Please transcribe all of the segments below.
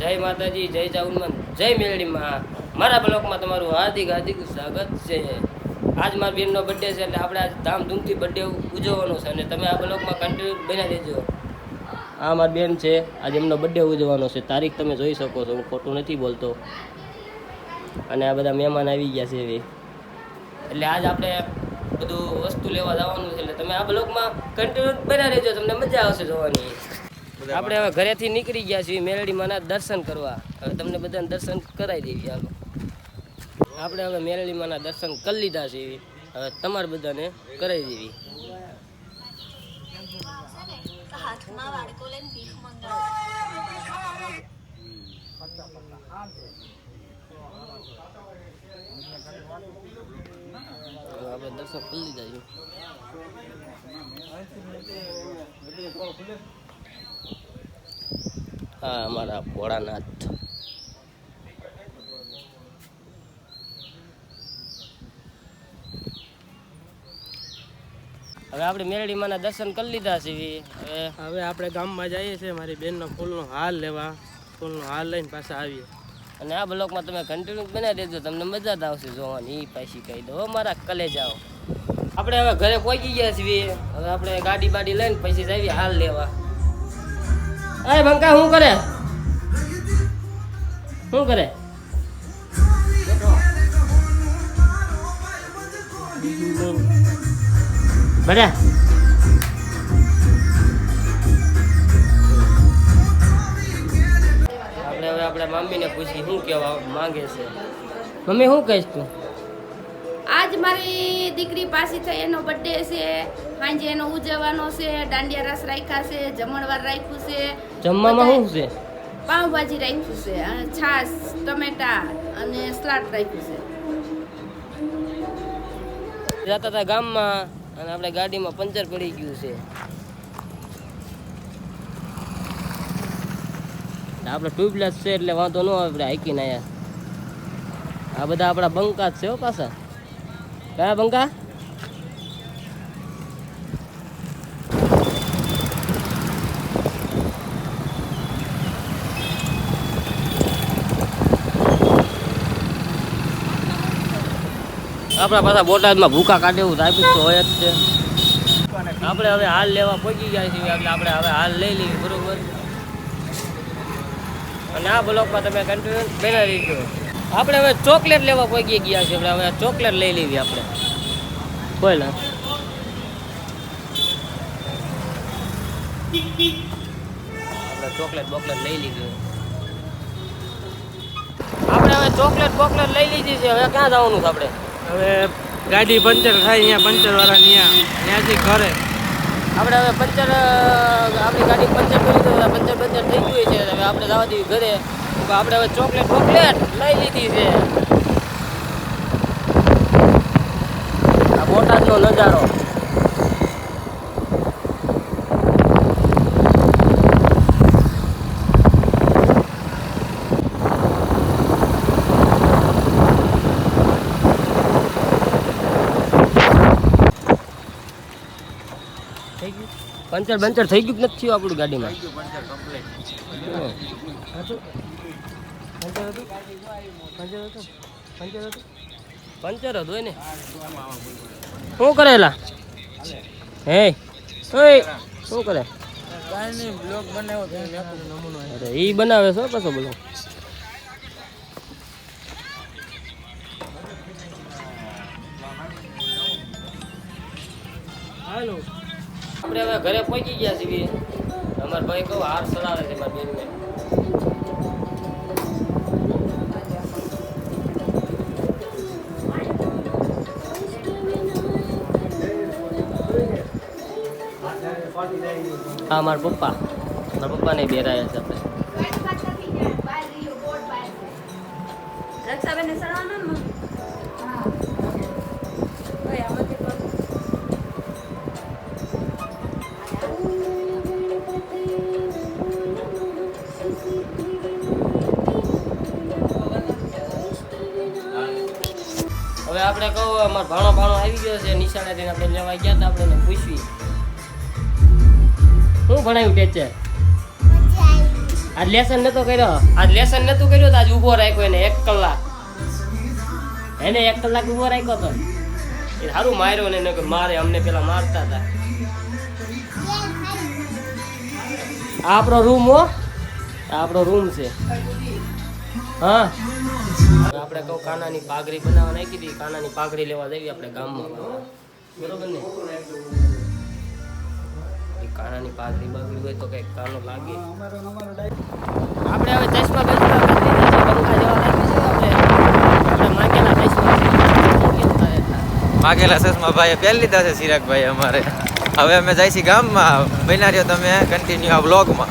જય માતાજી, જય ચાઉનમાં, જય મેલડીમાં. મારા બ્લોગમાં તમારું હાર્દિક સ્વાગત છે. આજ મારા બેનનો બર્થડે છે એટલે આપણે આજ ધામધૂમથી બર્થડે ઉજવવાનો છે અને તમે આ બ્લોગમાં કન્ટિન્યુ બનાવી દેજો. આ મારી બેન છે, આજે એમનો બર્થડે ઉજવવાનો છે. તારીખ તમે જોઈ શકો છો, હું ખોટું નથી બોલતો. અને આ બધા મહેમાન આવી ગયા છે એટલે આજ આપણે બધું વસ્તુ લેવા જવાનું છે એટલે તમે આ બ્લોગમાં કન્ટિન્યુ બનાવી દેજો, તમને મજા આવશે જોવાની. આપણે હવે ઘરેથી નીકળી ગયા છીએ મેલડીમાંના દર્શન કરવા. હવે તમને બધાને દર્શન કરાવી દેવી. હાલો આપણે હવે મેલડીમાંના દર્શન કરી લીધા છે, હવે તમારે બધાને કરાવી દેવી. આપણે દર્શન કરી લીધા છે. હા, અમારા ભોળાનાથ. હવે આપણે મેલડીમાંના દર્શન કરી લીધા છે. હવે આપણે ગામમાં જઈએ છીએ મારી બેનનો ફૂલનો હાર લેવા. ફૂલનો હાર લઈને પાછા આવીએ. અને આ બ્લોકમાં તમે કન્ટિન્યુ બનાવી દેજો, તમને મજા જ આવશે જોવાની. એ પાછી કહી દો મારા કલેજાઓ. આપણે હવે ઘરે પહોંચી ગયા છીએ. હવે આપણે ગાડી બાડી લઈને પછી જઈએ હાલ લેવા. અરે બંકા, શું કરે? શું કરે? બરા આપણે મમ્મીને પૂછી શું કહેવા માંગે છે. મમ્મી શું કહીશ તું? આજ મારી દીકરી પાછી થઈ, એનો બર્થડે છે. સાંજે એનો ઉજવવાનો છે. દાંડિયા રસ રાખ્યા છે, જમણવાર રાખ્યું છે. જમવામાં શું છે? પાઉંભાજી રાખ્યું છે, અને છાશ, ટમેટા અને સલાડ રાખ્યું છે. જતા હતા ગામમાં અને આપણે ગાડીમાં પંચર પડી ગયું છે. આપણે ટ્યુબલેસ છે એટલે વાંધો ન આવે. આપણે હાઈકીને આવ્યા. આ બધા આપણા બંકા જ છે હો પાછા. કયા બંકા? આપણા પાછા બોટાદમાં ભૂકા કાઢે એવું ટ્રાફિક તો હોય જ છે. આપણે હવે હાલ લેવા પહોંચી ગયા છીએ એટલે આપણે હવે હાલ લઈ લઈએ, બરોબર. અને આ બ્લોકમાં તમે કન્ટિન્યુ બનાવી દીધો. આપણે હવે ચોકલેટ લેવા પહોંચી ગયા છીએ. આપણે હવે ચોકલેટ લઈ લેવી. આપણે બોલ, આપણે ચોકલેટ બોકલેટ લઈ લીધી. આપણે હવે ચોકલેટ બોકલેટ લઈ લીધી છે. હવે ક્યાં જવાનું છે આપણે? હવે ગાડી પંચર થાય અહીંયા પંચરવાળા ત્યાંથી ઘરે. આપણે હવે પંચર, આપણી ગાડી પંચર કરી દીધું, પંચર થઈ ગયું છે. હવે આપણે જવા દેવી ઘરે. આપણે હવે ચોકલેટ બોકલેટ લઈ લીધી છે. આ બોટાદનો નજારો. પંચર થઈ ગયું નથી થયું આપણું ગાડીમાં? પંચર હતું હોય ને? શું કરેલા? હે શું કરે? બ્લોગ બનાવ્યો. અરે ઈ બનાવે છો પાછો બોલો. હાલો, આપણે હવે ઘરે પહોંચી ગયા છીએ. અમારા ભાઈ કહો હાર સલાવે છે મારી બેનને. હા, મારા પપ્પાને બેરાયા છે આપણે. રક્ષાબેન સળવાનો ને? હવે આપણે કહો અમારો ભાણો આવી ગયો છે નિશાળેથી. આપણે લેવા ગયા હતા, આપણે પૂછવી શું ભણાવ્યું ટીચર? આજ લેસન નતો કર્યો તો આજ ઊભો રાખ્યો એને 1 કલાક. એને 1 કલાક ઊભો રાખ્યો તો એ સારું માર્યો ને એને કે મારે અમને પેલા મારતા હતા. આ આપણો રૂમ હો, આ આપણો રૂમ છે. હા આપણે કહું કાનાની પાઘડી બનાવવા નાખી હતી. કાનાની પાઘડી લેવા જઈએ આપણે ગામમાં, બરોબર ને? કાનાની પાઘડી બાગડી હોય તો કઈક કાનો લાગે. આપણે હવે ચશ્મા બંગા જેવા લાગી છે. આપણે માગેલા ચશ્મા ભાઈએ પહેરી લીધા છે ચિરાગભાઈ અમારે. હવે અમે જાય છીએ ગામમાં. બન્યા રહ્યો તમે કન્ટિન્યુ આ વ્લોગમાં.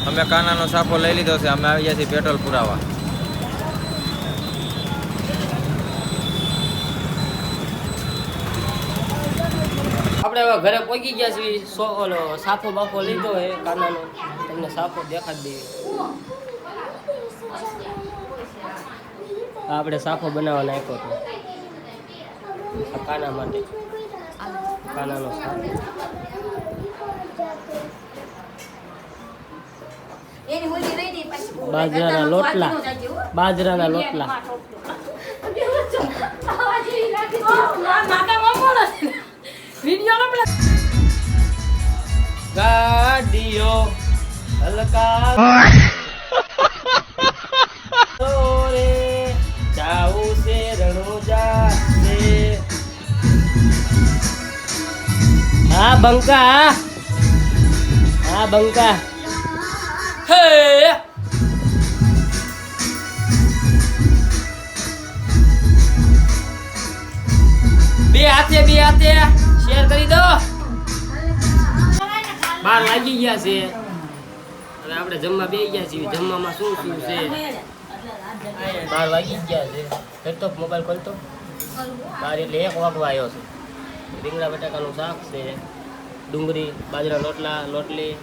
અમે કાનાનો સાફો લઈ લીધો છે. અમે આવી ગયા છીએ પેટ્રોલ પુરાવા. આપણે હવે ઘરે પહોંચી ગયા છીએ. ઓલો સાફો બાફો લીધો હે કાનાનો. તમને સાફો દેખાડી દઈએ. આપણે સાફો બનાવવા નાખ્યો હતો આ કાના માટે. કાનાનો સાફો બાજરાના લોટલા. ગાડીઓ હલકા રે જાવું છે રણુજા છે. હા બંકા હે બે હાથે શેર કરી દો. 12 વાગી ગયા છે. હવે આપણે જમવા બેસી ગયા છીએ. જમવામાં શું છે? 12 વાગી ગયા છે. કરતો મોબાઈલ ખોલતો 12 એટલે 1 વાગવા આવ્યો છે. રીંગણા બટાકાનું શાક છે, ડુંગળી, બાજરા લોટલી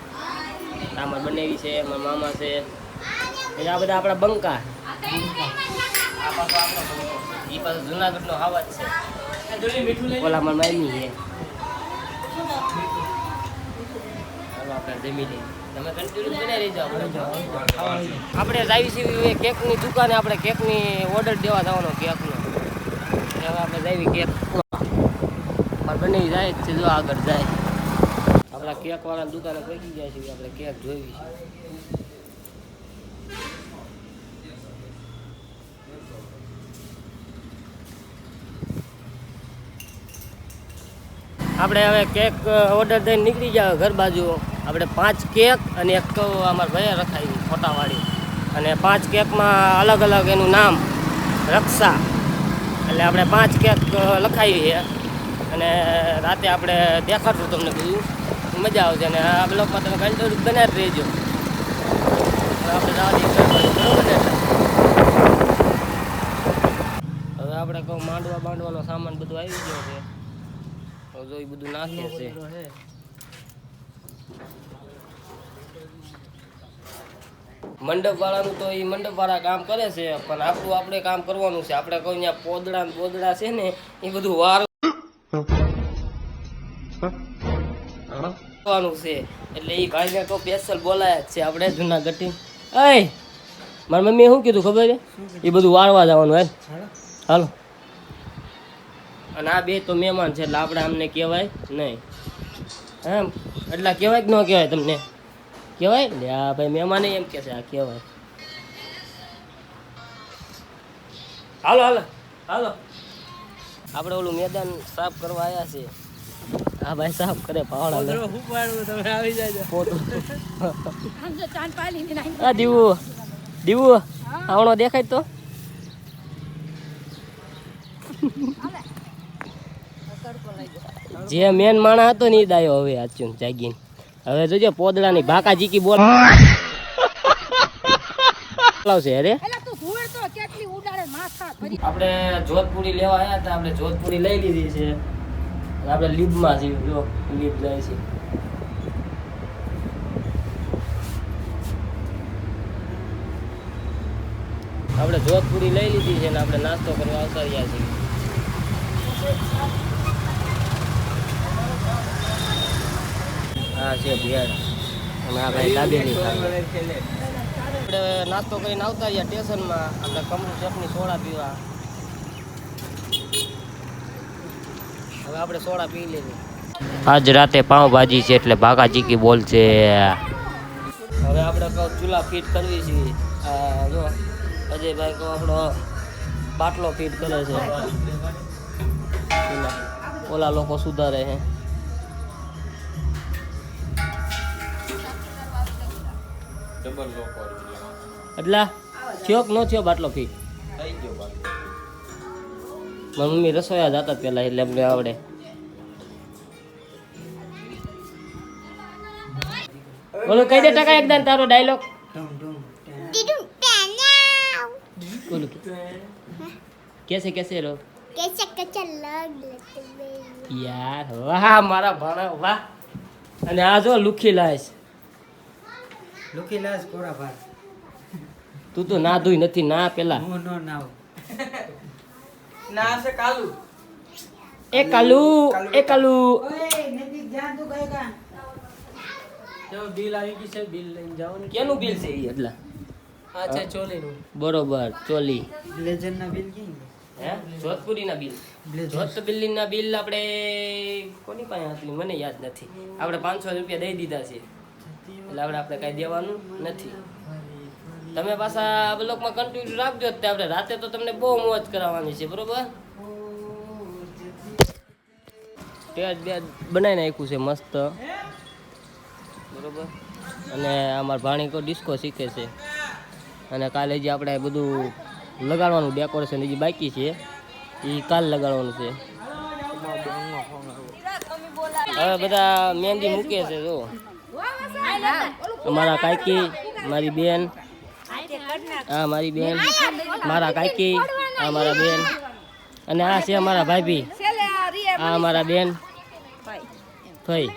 આમાં બનાવી છે. મારા મામા છે. એટલે આ બધા આપણા બંકા. આ પાછો આપણો બંકો. એ પાછો જુનાગઢનો હાવજ છે. ઓલા મારા મામી છે. આપણે જમી લઈએ. તમે કન્ટિન્યુ બનાવી રહેજો. આપણે જાવી છીએ કેકની દુકાને. આપણે કેકની ઓર્ડર દેવા જવાનો કેકનો. હવે આપણે જાવી કેક બનાવી જાય જ છે. જો આગળ જાય આપણા કેક વાળાની દુકાને પહોંચી ગયા છીએ. આપણે કેક જોઈ છે. આપણે હવે કેક ઓર્ડર દઈને નીકળી જાય ઘર બાજુ. આપણે 5 કેક અને 1 અમારા ભાઈએ રખાવી ફોટાવાળી. અને 5 કેકમાં અલગ અલગ એનું નામ રક્ષા. એટલે આપણે 5 કેક લખાવી છે. અને રાતે આપણે દેખાડશું તમને બધું. મજા આવશે. અને આ બ્લોગમાં તમે કન્ટિન્યુ બનાવી રહેજો. આપણે જવા દઈએ બરોબર ને? હવે આપણે કહું માંડવાનો સામાન બધું આવી ગયો છે. જો એ બધું નાખીએ છે. મંડપ વાળાનું તો એ મંડપ વાળા કામ કરે છે. પણ આપણું આપણે કામ કરવાનું છે. આપણે કોઈ ત્યાં પોદડા છે ને એ બધું વારવાનું છે. એટલે એ ભાઈને તો સ્પેશિયલ બોલાયા જ છે આપણે જુનાગઢથી. મારી મમ્મીએ શું કીધું ખબર છે? એ બધું વારવા જવાનું. હાલો. અને આ બે તો મહેમાન છે. એટલે આપણે આમને કહેવાય નહીં. એમ એટલે કહેવાય કે ન કહેવાય? તમને કહેવાય ને? આ ભાઈ મહેમાન એમ કે છે આ કહેવાય. હાલો આપણે ઓલું મેદાન સાફ કરવા આવ્યા છે. આ ભાઈ સાફ કરે પાવડા. આ દીવું આવણો દેખાય તો જે મેન માણા હતો ને એ દાયો હવે આચું જાગીને. હવે જોજો પોદડાની ભાકા જીકી બોલાવશે. અરે આપણે જોધપુરી લેવા આવ્યા હતા. આપણે જોધપુરી લઈ લીધી છે. આપણે લીબમાં છીએ. જો લીબ જાય છે. આપણે જોધપુરી લઈ લીધી છે ને આપણે નાસ્તો કરવા આવતા રહ્યા છીએ. આ છે ભેળ અને આ ભાઈ દાબેલી ખાય. આપણે નાસ્તો કરીને આવતા રહ્યા સ્ટેશનમાં આપણે કમળું ચટણી સોડા પીવા. હવે આપણે સોડા પી લેવી. આજ રાતે પાવભાજી છે એટલે ભાગા ચીકી બોલશે. હવે આપણે કહું ચૂલા ફીટ કરવી છે. જો અજયભાઈ કહો આપણો બાટલો ફીટ કરે છે. ઓલા લોકો સુધારે છે. એટલે થયો કે ન થયો બાટલો ફીટ? મારી મમ્મી રસોઈયા જતા પેલા એટલે એમને આવડે. બોલો કહી દે ટકા એકદમ તારો ડાયલોગ. બોલો कैसे कैसे रहो कैसे कैसे लग लेते યાર વાહ મારા ભાણા વાહ. અને આ જો લુખી લાશ કોરા ભાર તું તો ના ધોઈ નથી ના પેલા હું નો નાવ ના છે કાલુ એ કાલુ એ કાલુ. ઓય નજીક જા તું કહેગા જો બિલ આવી ગઈ છે બિલ લઈને જાવ ને. કેનું બિલ છે ઈ એટલા? અચ્છા ચોલીનું બરોબર ચોલી બ્લેઝર ના બિલ કેમ હે જોધપુરી ના બિલ. બ્લેઝર જોધપુરી ના બિલ આપણે કોની પાસે હતી મને યાદ નથી. આપણે 500 રૂપિયા દઈ દીધા છે એટલે આપણે કાંઈ દેવાનું નથી. તમે પાછા આ બ્લોકમાં કન્ટિન્યુ રાખજો તે આપણે રાતે તો તમને બહુ મોજ કરાવવાની છે બરોબર. સ્ટેજ બે બનાવી નાખ્યું છે મસ્ત બરોબર. અને અમારા ભાણીકો ડિસ્કો શીખે છે અને કાલે જે આપણે બધું લગાડવાનું ડેકોરેશન જે બાકી છે એ કાલ લગાડવાનું છે. હવે બધા મહેંદી મૂકે છે જો અમારા કાકી મારી બેન આ મારી બેન મારા કાકી આ મારા બેન અને આ છે અમારા ભાભી આ અમારા બેન ફઈ.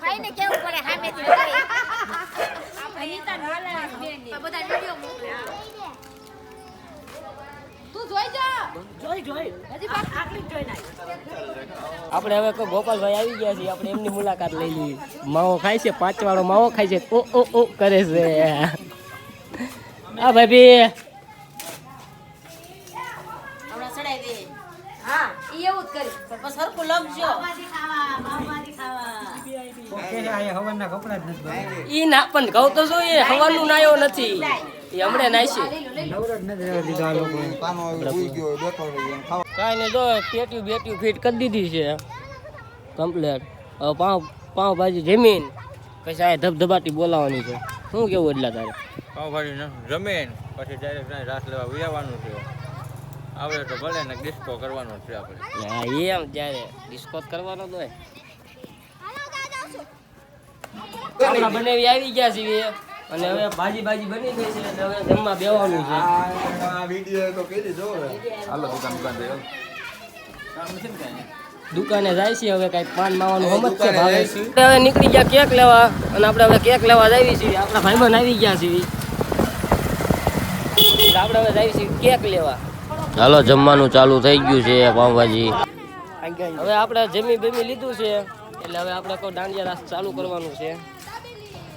ભાઈને કેવું પડે સામેથી બધા વિડિયો મોકલે તું જોઈ જા જોઈ હજી પાક આકરી જોઈ નાખ. આપણે હવે કોઈ ગોપાલભાઈ આવી ગયા છે આપણે એમની મુલાકાત લઈ લીધી. માવો ખાય છે 5 વાળો માવો ખાય છે ઓ કરે છે. આ ભાભી હમણાં ચડાઈ દે હા ઈ એવું જ કરી. બસ હરખું લખજો ઓકે આ હવનના કપડા જ નથી બને ઈ ના પણ કહું તો શું એ હવાનું નાયો નથી એ હમણે નાય છે. નવરત નથી રહેવા દીધા આ લોકો કાંઈ નહીં જો પેટ્યું બેટ્યું ફિટ કરી દીધી છે કમ્પ્લેટ. હવે પાવભાજી જમીન પછી આ ધબધબાટી બોલાવવાની છે. શું કેવું એટલા તારે? પાવભાજી જમીન પછી ડાયરેક્ટ રાસ લેવા વિયાવાનું છે. આવડે તો ભલે ને ડિસ્કો કરવાનો છે આપણે. હા એમ ત્યારે ડિસ્કો કરવાનો તો હોય. આપણા બનાવી આવી ગયા છીએ અને હવે ભાજી બની ગઈ છે એટલે હવે જમવા બેવાનું છે. દુકાને જાય છે હવે કઈ પાન માવાનું હમજ છે ભાવે. હવે નીકળી ગયા કેક લેવા અને આપણે હવે કેક લેવા જઈએ છીએ. આપણા ભાઈબંધ આવી ગયા છીએ એટલે આપણે હવે જઈએ છીએ કેક લેવા. હાલો જમવાનું ચાલુ થઈ ગયું છે પાવભાજી. હવે આપણે જમી લીધું છે એટલે હવે આપણે કોઈ દાંડિયા રાસ ચાલુ કરવાનું છે.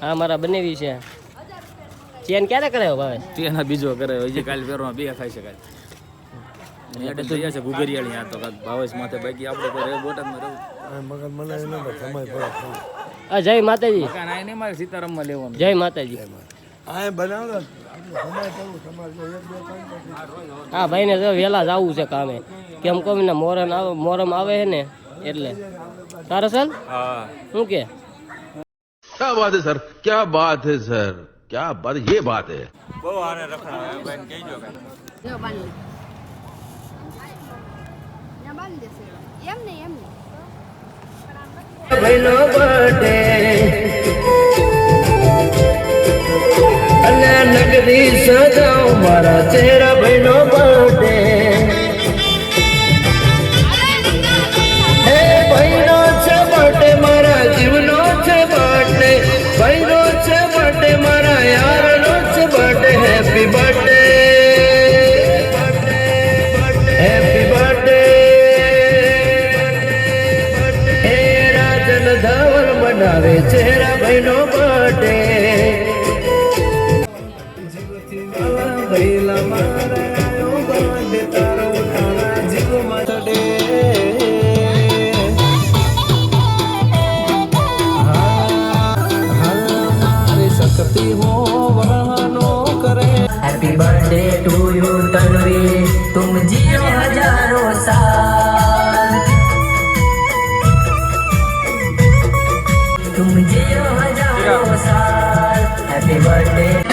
હા મારા બનેવી છે ચેન ક્યારે કરાયો ભાવે? તેના બીજો કરે હજી કાલે પહેરવા બે ખાઈ શકાય. એટલે તો છે ગુગરિયાળી આ તો ભાવેશ માથે બાકી આપણે તો રેવ બોટાદમાં રહેવું. હા જય માતાજી. મકાન આય નહીં મારે સીતારામમાં લેવાનું. જય માતાજી. હા ભાઈને તો વહેલા જ આવવું છે કામે કેમ કોઈને મોરમ આવે છે ને એટલે. તારે સર હા શું કે क्या बात है सर क्या बात है सर क्या बात ये बात है બહુ આને રખડાવે ભાઈ કહેજો કે જો બાંધી ના બાંધી દેશે એમ નહીં ભાઈનો બર્થડે અને નગરી સજાવ મારા ચહેરા ભાઈનો બર્થડે. હે ભાઈનો છે બર્થડે મારા જીવનો છે બર્થડે ભાઈનો છે બર્થડે મારા યારનો છે birthday. Happy birthday happy birthday હે રાજન બનાવે છે ભાઈનો બર્થડે ભૈલા મારા બર્થડે તારો તારા જીવમાં ચડે મારી શક્તિ હો વરહાનો કરે happy birthday to you Tanvi तुम जियो हजारों साल तुम जियो हजारों साल हैप्पी बर्थडे